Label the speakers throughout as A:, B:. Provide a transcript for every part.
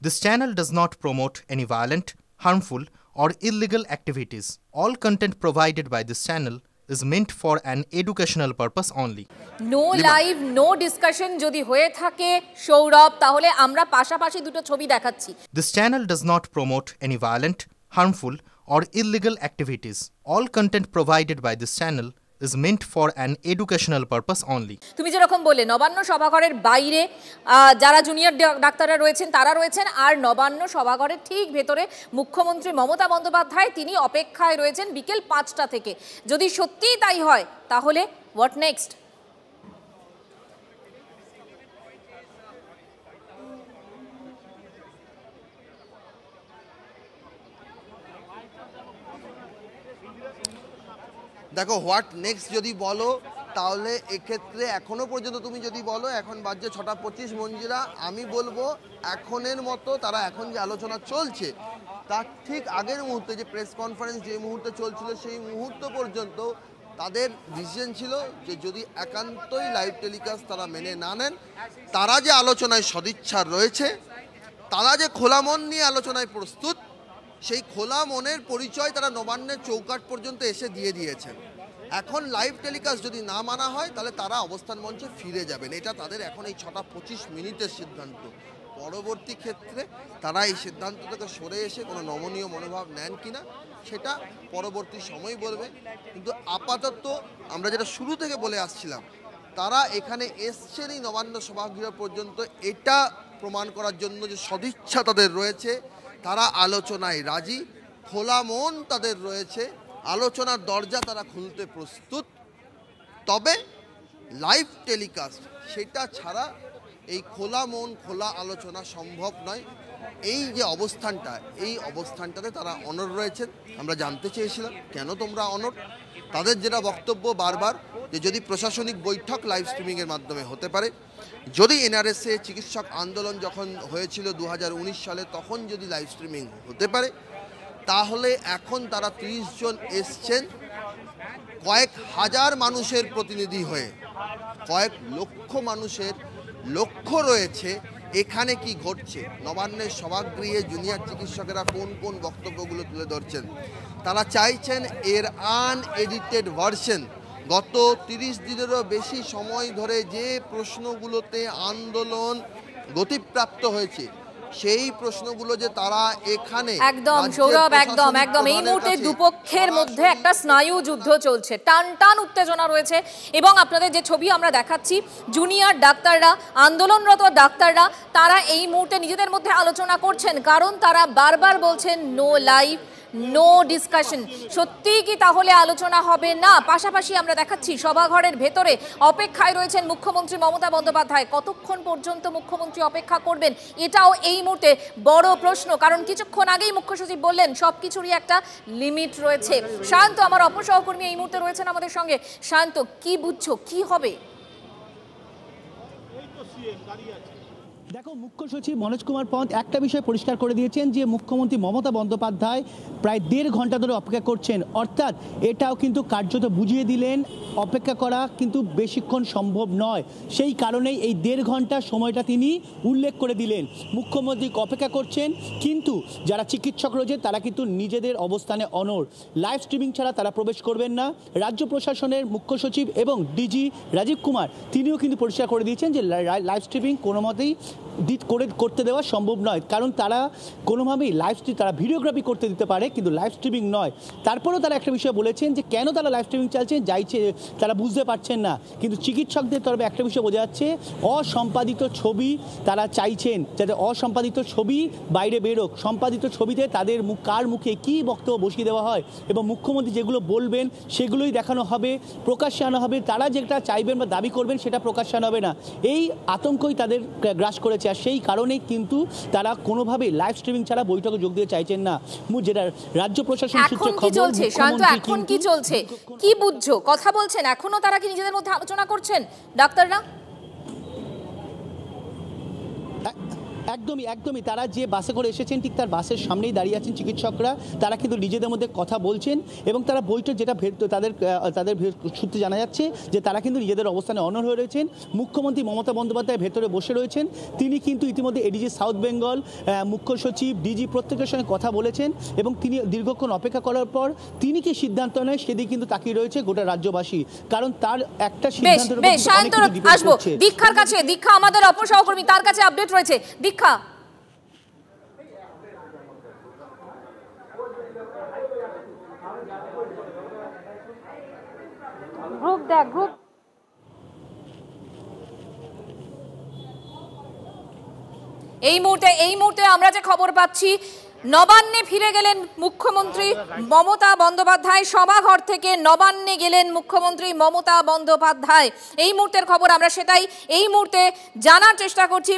A: This channel does not promote any violent, harmful, or illegal activities. All content provided by this channel is meant for an educational purpose only.
B: No live no discussion যদি হয়ে থাকে সৌরভ, তাহলে আমরা পাশাপাশি দুটো ছবি দেখাচ্ছি।
A: This channel does not promote any violent, harmful, or illegal activities. All content provided by this channel is meant for an educational purpose only.
B: তুমি যেরকম বললে নবান্ন সভাঘরের বাইরে যারা জুনিয়র ডাক্তাররা রয়েছেন তারা রয়েছেন, আর নবান্ন সভাঘরের ঠিক ভেতরে মুখ্যমন্ত্রী মমতা বন্দ্যোপাধ্যায় তিনি অপেক্ষায় রয়েছেন বিকেল 5টা থেকে। যদি সত্যিই তাই হয় তাহলে হোয়াট নেক্সট?
C: দেখো, হোয়াট নেক্সট যদি বলো তাহলে এক্ষেত্রে এখনো পর্যন্ত তুমি যদি বলো এখন বাজে 6:25 মঞ্জিরা, আমি বলবো এখনের মতো তারা এখন যে আলোচনা চলছে তার ঠিক আগের মুহূর্তে যে প্রেস কনফারেন্স যে মুহূর্তে চলছিল সেই মুহূর্ত পর্যন্ত তাদের ডিসিশন ছিল যে যদি একান্তই লাইভ টেলিকাস্ট তারা মেনে না নেন, তারা যে আলোচনায় সদিচ্ছা রয়েছে, তারা যে খোলা মন নিয়ে আলোচনায় প্রস্তুত, সেই খোলা মনের পরিচয় তারা নবান্নের চৌকাঠ পর্যন্ত এসে দিয়ে দিয়েছেন। এখন লাইভ টেলিকাস্ট যদি না মানা হয় তাহলে তারা অবস্থান মঞ্চে ফিরে যাবেন। এটা তাদের এখন এই 6:25 সিদ্ধান্ত। পরবর্তী ক্ষেত্রে তারা এই সিদ্ধান্ত থেকে সরে এসে কোনো নমনীয় মনোভাব নেন কিনা সেটা পরবর্তী সময় বলবে। কিন্তু আপাতত আমরা যেটা শুরু থেকে বলে আসছিলাম, তারা এখানে এসছেনই নবান্ন সভাগৃহ পর্যন্ত এটা প্রমাণ করার জন্য যে সদিচ্ছা তাদের রয়েছে, তারা আলোচনায় রাজি, খোলা মন তাদের রয়েছে, আলোচনার দরজা তারা খুলতে প্রস্তুত। তবে লাইভ টেলিকাস্ট সেটা ছাড়া এই খোলা মন খোলা আলোচনা সম্ভব নয়। এই যে অবস্থানটা, এই অবস্থানটাতে তারা অনড় রয়েছেন। আমরা জানতে চেয়েছিলাম কেন তোমরা অনড়। তাদের যেটা বক্তব্য বারবার যে যদি প্রশাসনিক বৈঠক লাইভ স্ট্রিমিংয়ের মাধ্যমে হতে পারে, যদি এনআরএসএ চিকিৎসক আন্দোলন যখন হয়েছিল 2019 সালে তখন যদি লাইভ স্ট্রিমিং হতে পারে, তাহলে এখন তারা 30 জন এসছেন কয়েক হাজার মানুষের প্রতিনিধি হয়ে, কয়েক লক্ষ মানুষের লক্ষ্য রয়েছে এখানে কি ঘটছে। নবান্নের সভাগৃহে জুনিয়র চিকিৎসকেরা কোন কোন বক্তব্যগুলো তুলে ধরছেন, তারা চাইছেন এর আনএডিটেড ভার্সন। গত 30 দিনেরও বেশি সময় ধরে যে প্রশ্নগুলোতে আন্দোলন গতিপ্রাপ্ত হয়েছে সেই প্রশ্নগুলো যে তারা এখানে
B: একদম সৌরভ একদম এই মুহূর্তে দুপক্ষের মধ্যে একটা স্নায়ু যুদ্ধ চলছে, টান টান উত্তেজনা রয়েছে। এবং আপনাদের যে ছবি আমরা দেখাচ্ছি, জুনিয়র ডাক্তাররা, আন্দোলনরত ডাক্তাররা, তারা এই মুহূর্তে নিজেদের মধ্যে আলোচনা করছেন, কারণ তারা বারবার বলছেন নো লাইভ নো ডিসকাশন। সত্যিই কি তাহলে আলোচনা হবে না? পাশাপাশি আমরা দেখাচ্ছি সভাঘরের ভেতরে অপেক্ষায় রয়েছেন মুখ্যমন্ত্রী মমতা বন্দ্যোপাধ্যায়। কতক্ষণ পর্যন্ত মুখ্যমন্ত্রী অপেক্ষা করবেন এটাও এই মুহূর্তে বড় প্রশ্ন, কারণ কিছুক্ষণ আগেই মুখ্য সচিব বললেন সব কিছুরই একটা লিমিট রয়েছে। শান্ত আমার অপসহকর্মী এই মুহূর্তে রয়েছেন আমাদের সঙ্গে। শান্ত, কি বুঝছো, কি হবে?
D: দেখো, মুখ্য সচিব মনোজ কুমার পন্ত একটা বিষয় পরিষ্কার করে দিয়েছেন যে মুখ্যমন্ত্রী মমতা বন্দ্যোপাধ্যায় প্রায় 1.5 ঘন্টা ধরে অপেক্ষা করছেন। অর্থাৎ এটাও কিন্তু কার্যত বুঝিয়ে দিলেন অপেক্ষা করা কিন্তু বেশিক্ষণ সম্ভব নয়। সেই কারণেই এই 1.5 ঘন্টা সময়টা তিনি উল্লেখ করে দিলেন। মুখ্যমন্ত্রী অপেক্ষা করছেন, কিন্তু যারা চিকিৎসক রয়েছে তারা কিন্তু নিজেদের অবস্থানে অনড়। লাইভ স্ট্রিমিং ছাড়া তারা প্রবেশ করবেন না। রাজ্য প্রশাসনের মুখ্য সচিব এবং ডিজি রাজীব কুমার তিনিও কিন্তু পরিষ্কার করে দিয়েছেন যে লাইভ স্ট্রিমিং কোনো মতেই করতে দেওয়া সম্ভব নয়, কারণ তারা কোনোভাবেই তারা ভিডিওগ্রাফি করতে দিতে পারে কিন্তু লাইভ স্ট্রিমিং নয়। তারপরেও তারা একটা বিষয় বলেছেন যে কেন তারা লাইভ স্ট্রিমিং চাইছেন তারা বুঝতে পারছেন না, কিন্তু চিকিৎসকদের তরফে একটা বিষয় বোঝা যাচ্ছে অসম্পাদিত ছবি তারা চাইছেন, যাতে অসম্পাদিত ছবি বাইরে বেরোক। সম্পাদিত ছবিতে তাদের কার মুখে কী বক্তব্য বসিয়ে দেওয়া হয় এবং মুখ্যমন্ত্রী যেগুলো বলবেন সেগুলোই দেখানো হবে, প্রকাশ্যে আনা হবে। তারা যেটা চাইবেন বা দাবি করবেন সেটা প্রকাশ্যে আনা হবে না। এই আতঙ্কই তাদের গ্রাস করেছে, আর সেই কারণেই কিন্তু তারা কোনোভাবেই লাইভ স্ট্রিমিং ছাড়া বৈঠকে যোগ দিতে চাইছেন না। যেটা রাজ্য প্রশাসন সূত্রে খবর।
B: চলছে শান্ত, এখন কি চলছে, কি বুঝছো, কথা বলছেন? এখনো তারা কি নিজেদের মধ্যে আলোচনা করছেন ডাক্তাররা?
D: একদমই একদমই, তারা যে বাসে করে এসেছেন ঠিক তার বাসের সামনেই দাঁড়িয়ে আছেন চিকিৎসকরা। তারা কিন্তু নিজেদের মধ্যে কথা বলছেন এবং তারা বৈঠক যেটা তাদের সূত্রে জানা যাচ্ছে যে তারা কিন্তু নিজেদের অবস্থানে অনড় হয়ে রয়েছেন। মুখ্যমন্ত্রী মমতা বন্দ্যোপাধ্যায় ভেতরে বসে রয়েছেন, তিনি কিন্তু ইতিমধ্যে এডিজি সাউথ বেঙ্গল, মুখ্য সচিব, ডিজি প্রত্যেকের সঙ্গে কথা বলেছেন এবং তিনি দীর্ঘক্ষণ অপেক্ষা করার পর তিনি কি সিদ্ধান্ত নেয় সেদিকে কিন্তু তাকিয়ে রয়েছে গোটা রাজ্যবাসী, কারণ তার একটা সিদ্ধান্তের উপর
B: আসবো দীক্ষার কাছে। দীক্ষা আমাদের অপর সহকর্মী, তার কাছে আপডেট রয়েছে। দীক্ষা, গ্রুপ এই মুহূর্তে আমরা যে খবর পাচ্ছি, নবান্নে ফিরে গেলেন মুখ্যমন্ত্রী মমতা বন্দ্যোপাধ্যায়। সভাঘর থেকে নবান্নে গেলেন মুখ্যমন্ত্রী মমতা বন্দ্যোপাধ্যায়। এই মুহূর্তের খবর আমরা সেটাই এই মুহূর্তে জানার চেষ্টা করছি।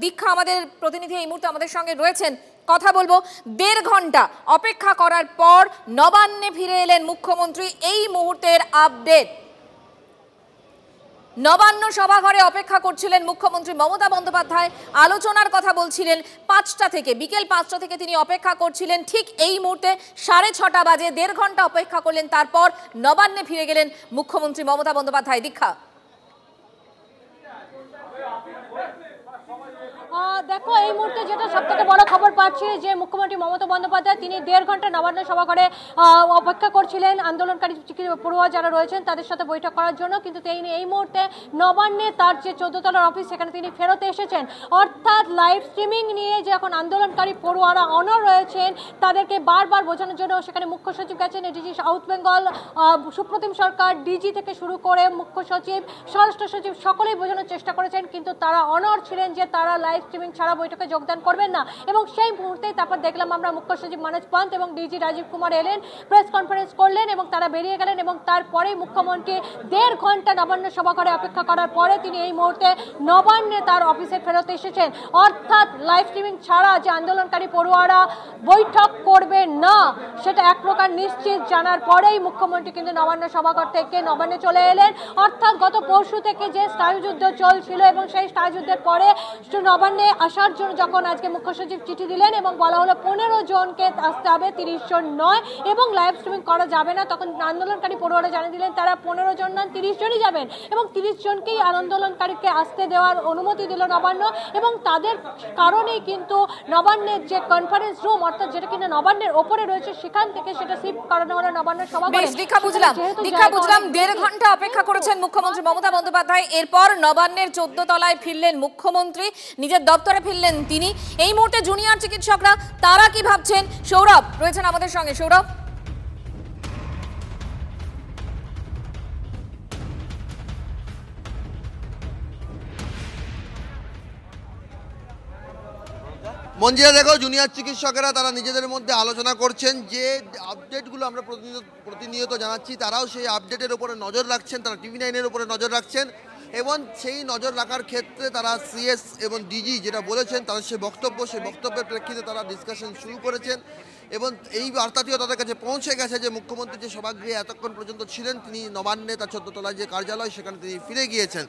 B: দীক্ষা আমাদের প্রতিনিধি এই মুহূর্তে আমাদের সঙ্গে রয়েছেন, কথা বলবো। 1.5 ঘন্টা অপেক্ষা করার পর নবান্নে ফিরে এলেন মুখ্যমন্ত্রী, এই মুহূর্তের আপডেট। নবান্ন সভাঘরে অপেক্ষা করছিলেন মুখ্যমন্ত্রী মমতা বন্দ্যোপাধ্যায়, আলোচনার কথা বলছিলেন। 5টা থেকে, বিকেল 5টা থেকে তিনি অপেক্ষা করছিলেন। ঠিক এই মুহূর্তে 6:30 বাজে, 1.5 ঘন্টা অপেক্ষা করলেন, তারপর নবান্নে ফিরে গেলেন মুখ্যমন্ত্রী মমতা বন্দ্যোপাধ্যায়। দীক্ষা,
E: দেখো এই মুহূর্তে যেটা সবথেকে বড় খবর পাচ্ছি যে মুখ্যমন্ত্রী মমতা বন্দ্যোপাধ্যায় তিনি 1.5 ঘন্টা নবান্ন সভাঘরে অপেক্ষা করছিলেন আন্দোলনকারী পড়ুয়া যারা রয়েছেন তাদের সাথে বৈঠক করার জন্য, কিন্তু তিনি এই মুহূর্তে নবান্নে তার যে 14 তলার অফিস সেখানে তিনি ফেরত এসেছেন। অর্থাৎ লাইভ স্ট্রিমিং নিয়ে যে এখন আন্দোলনকারী পড়ুয়ারা অনড় রয়েছেন তাদেরকে বারবার বোঝানোর জন্য সেখানে মুখ্য সচিব গেছেন, এডিজি সাউথ বেঙ্গল, সুপ্রতিম সরকার, ডিজি থেকে শুরু করে মুখ্য সচিব, স্বরাষ্ট্র সচিব সকলেই বোঝানোর চেষ্টা করেছেন, কিন্তু তারা অনড় ছিলেন যে তারা লাইভ স্ট্রিমিং ছাড়া বৈঠকে যোগদান করবেন না। এবং সেই মুহূর্তেই তারপর দেখলাম আমরা মুখ্য সচিব মনোজ পন্ত এবং ডিজি রাজীব কুমার এলেন, প্রেস কনফারেন্স করলেন এবং তারা বেরিয়ে গেলেন। এবং তারপরেই মুখ্যমন্ত্রী 1.5 ঘন্টা নবান্ন সভাঘরে অপেক্ষা করার পরে তিনি এই মুহূর্তে নবান্নে তার অফিসে ফেরত এসেছেন। অর্থাৎ লাইভ স্ট্রিমিং ছাড়া যে আন্দোলনকারী পড়ুয়ারা বৈঠক করবে না সেটা এক প্রকার নিশ্চিত জানার পরেই মুখ্যমন্ত্রী কিন্তু নবান্ন সভাঘর থেকে নবান্নে চলে এলেন। অর্থাৎ গত পরশু থেকে যে স্নায়ুযুদ্ধ চলছিল এবং সেই স্নায়ুযুদ্ধের পরে নবান্নে আসার জন্য যখন আজকে মুখ্য সচিব চিঠি দিলেন এবং বলা হলো 15 জনকে আসতে হবে, 30 জন নয়, এবং লাইভ স্ট্রিমিং করা যাবে না, তখন আন্দোলনকারী পড়ুয়ারা জানিয়ে দিলেন তারা 15 জন নন 30 জনই যাবেন এবং 30 জনকেই আন্দোলনকারীকে আসতে দেওয়ার অনুমতি দিল নবান্ন। এবং তাদের কারণেই কিন্তু নবান্নের যে কনফারেন্স রুম অর্থাৎ যেটা কিনা নবান্নের ওপরে রয়েছে সেখান থেকে সেটা শিফট করানো হলো নবান্ন সভাঘরে।
B: দীক্ষা বুঝলাম 1.5 ঘন্টা অপেক্ষা করেছেন মুখ্যমন্ত্রী মমতা বন্দ্যোপাধ্যায়, এরপর নবান্নের 14 তলায় ফিরলেন মুখ্যমন্ত্রী, নিজের দপ্তরে ফিরলেন তিনি। এই মুহূর্তে জুনিয়র চিকিৎসকরা তারা কি ভাবছেন, সৌরভ রয়েছেন আমাদের সঙ্গে। সৌরভ,
C: মঞ্জিরা দেখো, জুনিয়র চিকিৎসকেরা তারা নিজেদের মধ্যে আলোচনা করছেন, যে আপডেটগুলো আমরা প্রতিনিয়ত জানাচ্ছি তারাও সেই আপডেটের উপরে নজর রাখছেন, তারা TV9-এর উপরে নজর রাখছেন এবং সেই নজর রাখার ক্ষেত্রে তারা CS এবং ডিজি যেটা বলেছেন তাদের সেই বক্তব্যের প্রেক্ষিতে তারা ডিসকাশন শুরু করেছেন এবং এই বার্তাটিও তাদের কাছে পৌঁছে গেছে যে মুখ্যমন্ত্রী যে সভাগৃহে এতক্ষণ পর্যন্ত ছিলেন তিনি নবান্নে তার 14 তলায় যে কার্যালয় সেখানে তিনি ফিরে গিয়েছেন।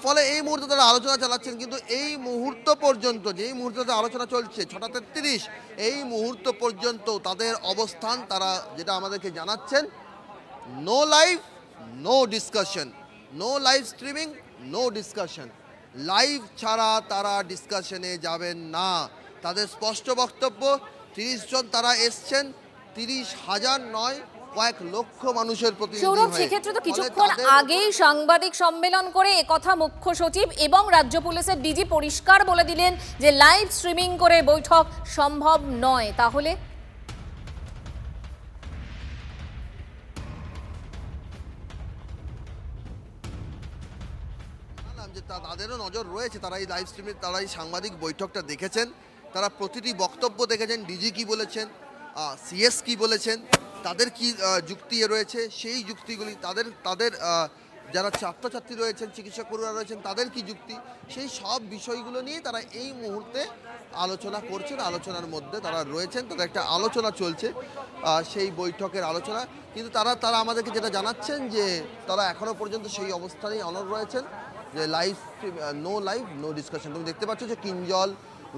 C: ফলে এই মুহূর্তে তারা আলোচনা চালাচ্ছেন, কিন্তু এই মুহূর্ত পর্যন্ত যেই মুহূর্তে আলোচনা চলছে 6:33 এই মুহূর্ত পর্যন্ত তাদের অবস্থান তারা যেটা আমাদেরকে জানাচ্ছেন, no live no discussion, no live streaming no discussion, live ছাড়া তারা ডিসকাশনে যাবেন না। তাদের স্পষ্ট বক্তব্য, 30 জন তারা এসছেন, 30,000 নয় কয়েক লক্ষ মানুষের প্রতিনিধি হয়ে।
B: সৌরভ, সেক্ষেত্রে তো কিছুক্ষণ আগেই সাংবাদিক সম্মেলন করে একথা মুখ্য সচিব এবং রাজ্য পুলিশের ডিজি পরিষ্কার বলে দিলেন যে লাইভ স্ট্রিমিং করে বৈঠক সম্ভব নয়। তাহলে
C: তাদেরও নজর রয়েছে, তারা এই লাইভ স্ট্রিমে তারা এই সাংবাদিক বৈঠকটা দেখেছেন, তারা প্রতিটি বক্তব্য দেখেছেন, ডিজি কি বলেছেন, CS কি বলেছেন, তাদের কি যুক্তি রয়েছে, সেই যুক্তিগুলি তাদের যারা ছাত্রছাত্রী রয়েছেন, চিকিৎসক পড়ুয়া রয়েছেন তাদের কি যুক্তি, সেই সব বিষয়গুলো নিয়ে তারা এই মুহূর্তে আলোচনা করছেন, আলোচনার মধ্যে তারা রয়েছেন, তাদের একটা আলোচনা চলছে সেই বৈঠকের আলোচনা। কিন্তু তারা আমাদেরকে যেটা জানাচ্ছেন যে তারা এখনও পর্যন্ত সেই অবস্থানেই অনড় রয়েছেন যে নো লাইভ নো ডিসকাশন। তুমি দেখতে পাচ্ছ যে কিঞ্জল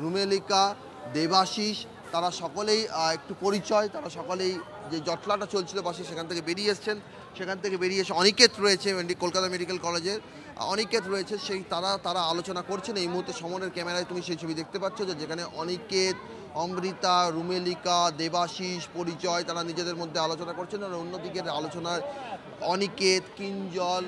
C: রুমেলিকা, দেবাশিস, তারা সকলেই একটু পরিচয়, তারা সকলেই যে জটলাটা চলছিল বাসে সেখান থেকে বেরিয়ে এসছেন। সেখান থেকে বেরিয়ে এসে অনিকেত রয়েছে কলকাতা মেডিকেল কলেজের, অনিকেত রয়েছে, সেই তারা আলোচনা করছেন। এই মুহূর্তে সমনের ক্যামেরায় তুমি সেই ছবি দেখতে পাচ্ছ যে যেখানে অনিকেত, অমৃতা, রুমেলিকা, দেবাশিস, পরিচয় তারা নিজেদের মধ্যে আলোচনা করছেন। আর অন্যদিকের আলোচনার অনিকেত, কিঞ্জল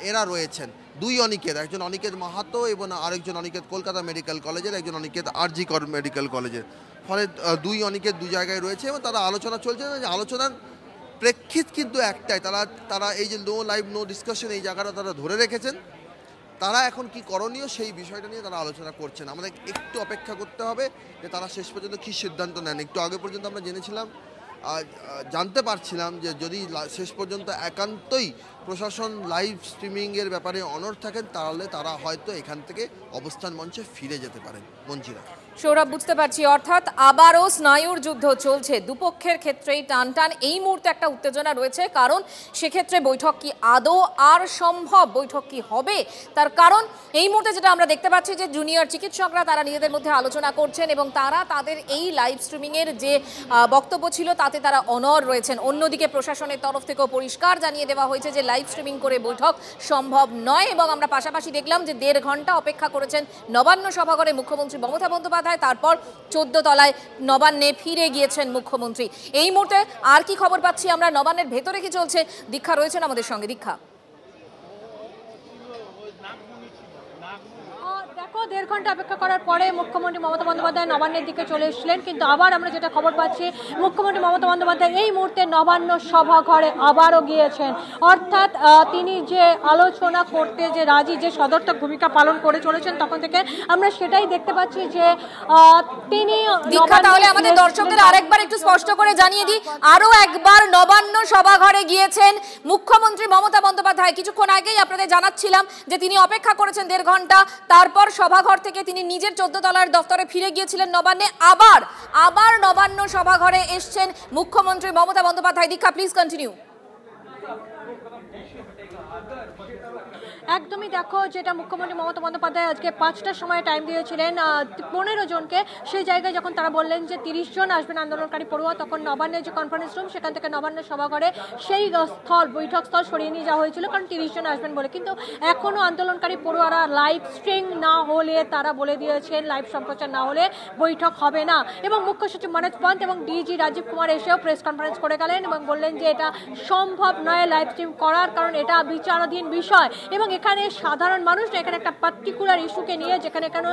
C: এরা রয়েছেন। দুই অনিকেত, একজন অনিকেত মাহাতো এবং আরেকজন অনিকেত কলকাতা মেডিকেল কলেজের, একজন অনিকেত আরজি কর মেডিকেল কলেজের। ফলে দুই অনিকেত দুই জায়গায় রয়েছে এবং তারা আলোচনা চলছে। আলোচনার প্রেক্ষিত কিন্তু একটাই, তারা এই যে নো লাইভ নো ডিসকাশন এই জায়গাটা তারা ধরে রেখেছেন। তারা এখন কি করণীয় সেই বিষয়টা নিয়ে তারা আলোচনা করছেন। আমাদের একটু অপেক্ষা করতে হবে যে তারা শেষ পর্যন্ত কী সিদ্ধান্ত নেন। একটু আগে পর্যন্ত আমরা জানতে পারছিলাম যে যদি শেষ পর্যন্ত একান্তই প্রশাসন লাইভ স্ট্রিমিংয়ের ব্যাপারে অনড় থাকেন তাহলে তারা হয়তো এখান থেকে অবস্থান মঞ্চে ফিরে যেতে পারেন। মঞ্জিরা,
B: সৌরভ, বুঝতে পারছি, অর্থাৎ আবারও স্নায়ুর যুদ্ধ চলছে দুপক্ষের ক্ষেত্রেই। টানটান এই মুহূর্তে একটা উত্তেজনা রয়েছে, কারণ সেক্ষেত্রে বৈঠক কি আদৌ আর সম্ভব, বৈঠক কি হবে, তার কারণ এই মুহূর্তে যেটা আমরা দেখতে পাচ্ছি যে জুনিয়র চিকিৎসকরা তারা নিজেদের মধ্যে আলোচনা করছেন এবং তারা তাদের এই লাইভ স্ট্রিমিংয়ের যে বক্তব্য ছিল তাতে তারা অনড় রয়েছেন। অন্যদিকে প্রশাসনের তরফ থেকেও পরিষ্কার জানিয়ে দেওয়া হয়েছে যে লাইভ স্ট্রিমিং করে বৈঠক সম্ভব নয়। এবং আমরা পাশাপাশি দেখলাম যে 1.5 ঘন্টা অপেক্ষা করেছেন নবান্ন সভাঘরে মুখ্যমন্ত্রী মমতা বন্দ্যোপাধ্যায়, তারপর 14 তলায় নবান্নে ফিরে গিয়েছেন মুখ্যমন্ত্রী। এই মুহূর্তে আর কি খবর পাচ্ছি আমরা, নবান্নের ভেতরে কি চলছে? দীক্ষা রয়েছেন আমাদের সঙ্গে। দীক্ষা,
E: দেখো 1.5 ঘন্টা অপেক্ষা করার পরে মুখ্যমন্ত্রী মমতা বন্দ্যোপাধ্যায় নবান্নের দিকে চলে এসেছিলেন, কিন্তু আবার আমরা যেটা খবর পাচ্ছি মুখ্যমন্ত্রী মমতা বন্দ্যোপাধ্যায় এই মুহূর্তে নবান্ন সভাঘরে আবারও গিয়েছেন। অর্থাৎ তিনি যে আলোচনা করতে যে রাজি, যে সদর্থক ভূমিকা পালন করে চলেছেন তখন থেকে আমরা সেটাই দেখতে পাচ্ছি যে তিনি।
B: তাহলে আমাদের দর্শকদের আরেকবার একটু স্পষ্ট করে জানিয়ে দিই, আরো একবার নবান্ন সভাঘরে গিয়েছেন মুখ্যমন্ত্রী মমতা বন্দ্যোপাধ্যায়। কিছুক্ষণ আগেই আপনাদের জানাচ্ছিলাম যে তিনি অপেক্ষা করেছেন 1.5 ঘন্টা, তারপর সভাঘর থেকে তিনি নিজের 14 তলার দফতরে ফিরে গিয়েছিলেন নবান্নে। আবার নবান্ন সভাঘরে এসছেন মুখ্যমন্ত্রী মমতা বন্দ্যোপাধ্যায়। দীক্ষা, প্লিজ কন্টিনিউ।
E: একদমই দেখো, যেটা মুখ্যমন্ত্রী মমতা বন্দ্যোপাধ্যায় আজকে 5টার সময় টাইম দিয়েছিলেন 15 জনকে, সেই জায়গায় যখন তারা বললেন যে 30 জন আসবেন আন্দোলনকারী পড়ুয়া, তখন নবান্নের যে কনফারেন্স রুম সেখান থেকে নবান্ন সভাঘরে সেই বৈঠক স্থল সরিয়ে নিয়ে যাওয়া হয়েছিল, কারণ 30 জন আসবেন বলে। কিন্তু এখনও আন্দোলনকারী পড়ুয়ারা লাইভ স্ট্রিম না হলে, তারা বলে দিয়েছেন লাইভ সম্প্রচার না হলে বৈঠক হবে না। এবং মুখ্য সচিব মনোজ পন্ত এবং ডিজি রাজীব কুমার এসেও প্রেস কনফারেন্স করে গেলেন এবং বললেন যে এটা সম্ভব নয় লাইভ স্ট্রিম করার, কারণ এটা বিচারাধীন বিষয় এবং এখানে সাধারণ মানুষ, এখানে একটা পার্টিকুলার ইস্যুকে নিয়ে যেখানে কোনো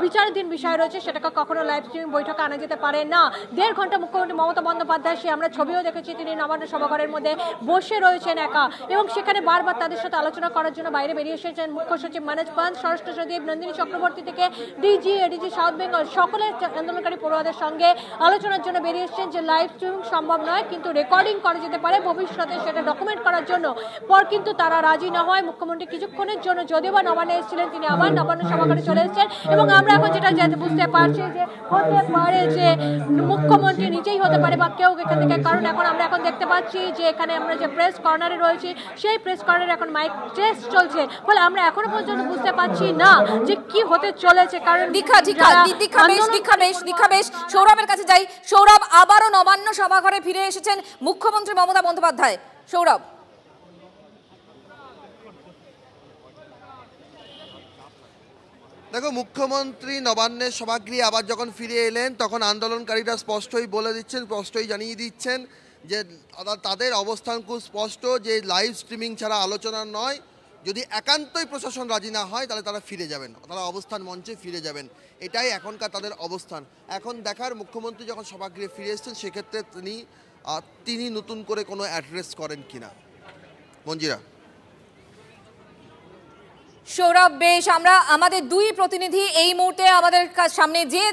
E: বিচারাধীন বিষয় রয়েছে সেটাকে কখনো লাইভ স্ট্রিমিং বৈঠকে আনা যেতে পারে না। 1.5 ঘন্টা মুখ্যমন্ত্রী মমতা বন্দ্যোপাধ্যায়, সে আমরা ছবিও দেখেছি, তিনি নবান্ন সভাঘরের মধ্যে বসে রয়েছেন একা, এবং সেখানে বারবার তাদের সাথে আলোচনা করার জন্য বাইরে বেরিয়ে এসেছেন মুখ্য সচিব মনোজ পন্ত, স্বরাষ্ট্র সচিব নন্দিনী চক্রবর্তী থেকে ডিজি, এডিজি সাউথ বেঙ্গল, সকলের আন্দোলনকারী পড়ুয়াদের সঙ্গে আলোচনার জন্য বেরিয়ে এসেছেন যে লাইভ স্ট্রিমিং সম্ভব নয়, কিন্তু রেকর্ডিং করা যেতে পারে ভবিষ্যতে, সেটা ডকুমেন্ট করার জন্য। পর কিন্তু তারা রাজি না হয়। মুখ্যমন্ত্রী কিছুক্ষণের জন্য যদিও বা নবান্নে এসেছিলেন, তিনি আবার নবান্ন সভাঘরে চলে এসেছেন এবং আমরা এখন যেটা বুঝতে পারছি যে হতে পারে যে মুখ্যমন্ত্রী নিজেই হতে পারে বা কেউ এখান থেকে, কারণ আমরা এখন দেখতে পাচ্ছি যে এখানে আমরা যে প্রেস কর্নারে রয়েছি সেই প্রেস কর্নারে এখন মাইক টেস্ট চলছে, ফলে আমরা এখনো পর্যন্ত বুঝতে পারছি না যে কি হতে চলেছে। কারণ
B: দীক্ষা বেশ, সৌরভের কাছে যাই। সৌরভ, আবারও নবান্ন সভাঘরে ফিরে এসেছেন মুখ্যমন্ত্রী মমতা বন্দ্যোপাধ্যায়। সৌরভ,
C: দেখো, মুখ্যমন্ত্রী নবান্নের সভাগৃহে আবার যখন ফিরে এলেন তখন আন্দোলনকারীরা স্পষ্টই বলে দিচ্ছেন, স্পষ্টই জানিয়ে দিচ্ছেন যে তাদের অবস্থান খুব স্পষ্ট যে লাইভ স্ট্রিমিং ছাড়া আলোচনা নয়। যদি একান্তই প্রশাসন রাজি না হয় তাহলে তারা ফিরে যাবেন, তারা অবস্থান মঞ্চে ফিরে যাবেন, এটাই এখনকার তাদের অবস্থান। এখন দেখার মুখ্যমন্ত্রী যখন সভাগৃহে ফিরে এসেছেন সেক্ষেত্রে তিনি নতুন করে কোনো অ্যাড্রেস করেন কিনা। মঞ্জিরা,
B: সৌরভ, বেশ, আমরা আমাদের দুই প্রতিনিধি এই মুহূর্তে আমাদের সামনে যে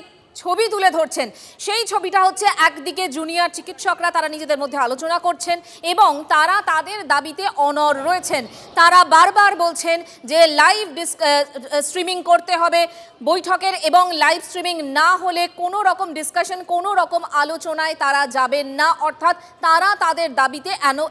B: ছবি তুলে ধরছেন। সেই ছবিটা হচ্ছে একদিকে জুনিয়র চিকিৎসকরা তারা নিজেদের মধ্যে আলোচনা করছেন এবং তারা তাদের দাবিতে অনড় রয়েছেন। তারা বারবার বলছেন যে লাইভ স্ট্রিমিং করতে হবে বৈঠকের, এবং লাইভ স্ট্রিমিং না হলে কোনো রকম ডিসকাশন, কোনো রকম আলোচনায় তারা যাবেন না। অর্থাৎ তারা তাদের দাবিতে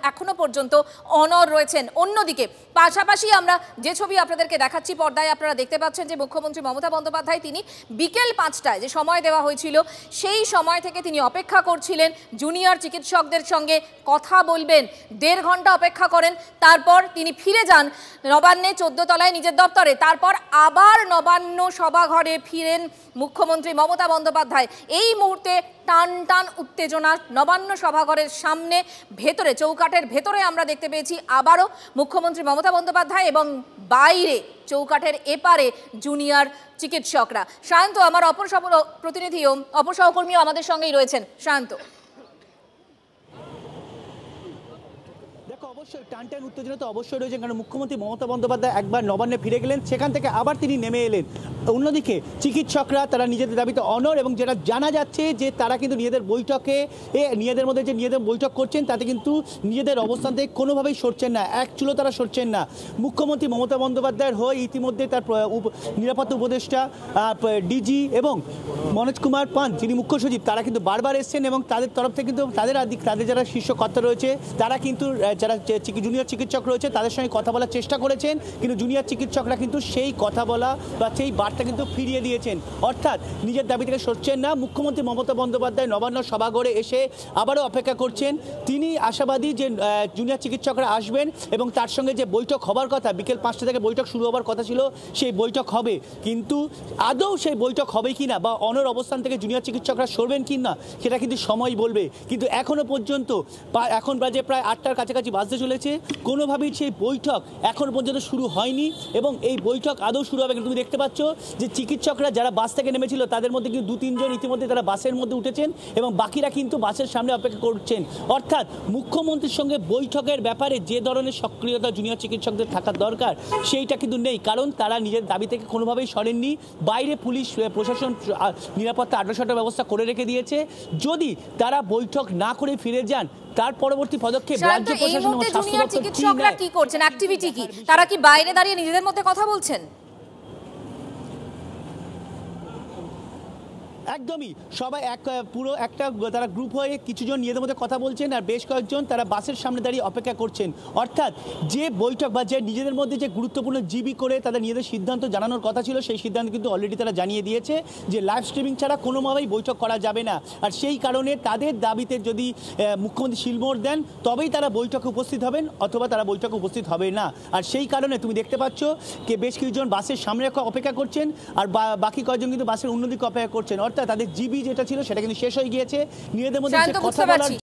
B: এখনো পর্যন্ত অনড় রয়েছেন। অন্যদিকে পাশাপাশি আমরা যে ছবি আপনাদেরকে দেখাচ্ছি পর্দায়, আপনারা দেখতে পাচ্ছেন যে মুখ্যমন্ত্রী মমতা বন্দ্যোপাধ্যায় তিনি বিকেল 5টায় যে সময় দেওয়া হয়েছিল সেই সময় থেকে তিনি অপেক্ষা করছিলেন জুনিয়র চিকিৎসকদের সঙ্গে কথা বলবেন। 1.5 ঘন্টা অপেক্ষা করেন, তারপর তিনি ফিরে যান নবান্নে 14 তলায় নিজের দপ্তরে। তারপর আবার নবান্ন সভাঘরে ফিরেন মুখ্যমন্ত্রী মমতা বন্দ্যোপাধ্যায়। এই মুহূর্তে টান টান উত্তেজনা নবান্ন সভাঘরের সামনে, ভেতরে চৌকাঠের ভেতরে আমরা দেখতে পেয়েছি আবারও মুখ্যমন্ত্রী মমতা বন্দ্যোপাধ্যায় এবং বাইরে চৌকাঠের এপারে জুনিয়র চিকিৎসকরা। সায়ন্ত, আমার অপর প্রতিনিধিও অপর সহকর্মীও আমাদের সঙ্গেই রয়েছেন। সায়ন্ত,
D: অবশ্যই টান টান উত্তেজনা তো অবশ্যই রয়েছে, কারণ মুখ্যমন্ত্রী মমতা বন্দ্যোপাধ্যায় একবার নবান্নে ফিরে গেলেন, সেখান থেকে আবার তিনি নেমে এলেন। অন্যদিকে চিকিৎসকরা তারা নিজেদের দাবিতে অনড়, এবং যেটা জানা যাচ্ছে যে তারা কিন্তু নিজেদের বৈঠকে নিজেদের মধ্যে যে নিজেদের বৈঠক করছেন তাতে কিন্তু নিজেদের অবস্থান থেকে কোনোভাবেই সরছেন না, এক চুলো তারা সরছেন না। মুখ্যমন্ত্রী মমতা বন্দ্যোপাধ্যায়ের হয়ে ইতিমধ্যে তার নিরাপত্তা উপদেষ্টা ডিজি এবং মনোজ কুমার পান্ত যিনি মুখ্য সচিব তারা কিন্তু বারবার এসছেন, এবং তাদের তরফ থেকে কিন্তু তাদের যারা শীর্ষ কর্তা রয়েছে তারা কিন্তু যারা জুনিয়র চিকিৎসক রয়েছে তাদের সঙ্গে কথা বলার চেষ্টা করেছেন, কিন্তু জুনিয়র চিকিৎসকরা কিন্তু সেই কথা বলা বা সেই বার্তা কিন্তু ফিরিয়ে দিয়েছেন। অর্থাৎ নিজের দাবি থেকে সরছেন না। মুখ্যমন্ত্রী মমতা বন্দ্যোপাধ্যায় নবান্ন সভাঘরে এসে আবারও অপেক্ষা করছেন। তিনি আশাবাদী যে জুনিয়র চিকিৎসকরা আসবেন এবং তার সঙ্গে যে বৈঠক হবার কথা, বিকেল 5টা থেকে বৈঠক শুরু হবার কথা ছিল, সেই বৈঠক হবে। কিন্তু আদৌ সেই বৈঠক হবে কিনা বা অনড় অবস্থান থেকে জুনিয়র চিকিৎসকরা সরবেন কিনা সেটা কিন্তু সময় বলবে। কিন্তু এখনো পর্যন্ত এখন বাজে প্রায় 8টার কাছাকাছি বাজতে চলেছে, কোনোভাবেই সেই বৈঠক এখন পর্যন্ত শুরু হয়নি এবং এই বৈঠক আদৌ শুরু হবে। তুমি দেখতে পাচ্ছ যে চিকিৎসকরা যারা বাস থেকে নেমেছিল তাদের মধ্যে কিন্তু 2-3 জন ইতিমধ্যে তারা বাসের মধ্যে উঠেছেন এবং বাকিরা কিন্তু বাসের সামনে অপেক্ষা করছেন। অর্থাৎ মুখ্যমন্ত্রীর সঙ্গে বৈঠকের ব্যাপারে যে ধরনের সক্রিয়তা জুনিয়র চিকিৎসকদের থাকার দরকার সেইটা কিন্তু নেই, কারণ তারা নিজের দাবি থেকে কোনোভাবেই সরেননি। বাইরে পুলিশ প্রশাসন নিরাপত্তা আঁটসাঁটের ব্যবস্থা করে রেখে দিয়েছে। যদি তারা বৈঠক না করে ফিরে যান তার পরবর্তী পদক্ষেপ রাজ্য প্রশাসন ও স্বাস্থ্য দপ্তর
B: চিকিৎসকরা কি করছেন, অ্যাক্টিভিটি কি, তারা কি বাইরে দাঁড়িয়ে নিজেদের মধ্যে কথা বলছেন?
D: একদমই সবাই পুরো একটা তারা গ্রুপ হয়ে কিছুজন নিজেদের মধ্যে কথা বলছেন আর বেশ কয়েকজন তারা বাসের সামনে দাঁড়িয়ে অপেক্ষা করছেন। অর্থাৎ যে বৈঠক বা যে নিজেদের মধ্যে যে গুরুত্বপূর্ণ জিবি করে তাদের নিজেদের সিদ্ধান্ত জানানোর কথা ছিল সেই সিদ্ধান্ত কিন্তু অলরেডি তারা জানিয়ে দিয়েছে যে লাইভ স্ট্রিমিং ছাড়া কোনোভাবেই বৈঠক করা যাবে না। আর সেই কারণে তাদের দাবিতে যদি মুখ্যমন্ত্রী শিলমোহর দেন তবেই তারা বৈঠকে উপস্থিত হবেন, অথবা তারা বৈঠকে উপস্থিত হবে না। আর সেই কারণে তুমি দেখতে পাচ্ছ যে বেশ কিছুজন বাসের সামনে অপেক্ষা করছেন আর বাকি কয়েকজন কিন্তু বাসের অন্যদিকে অপেক্ষা করছেন। অর্থাৎ তাদের জিবি যেটা ছিল সেটা কিন্তু শেষ হয়ে গিয়েছে, নিজেদের মধ্যে কথা বলার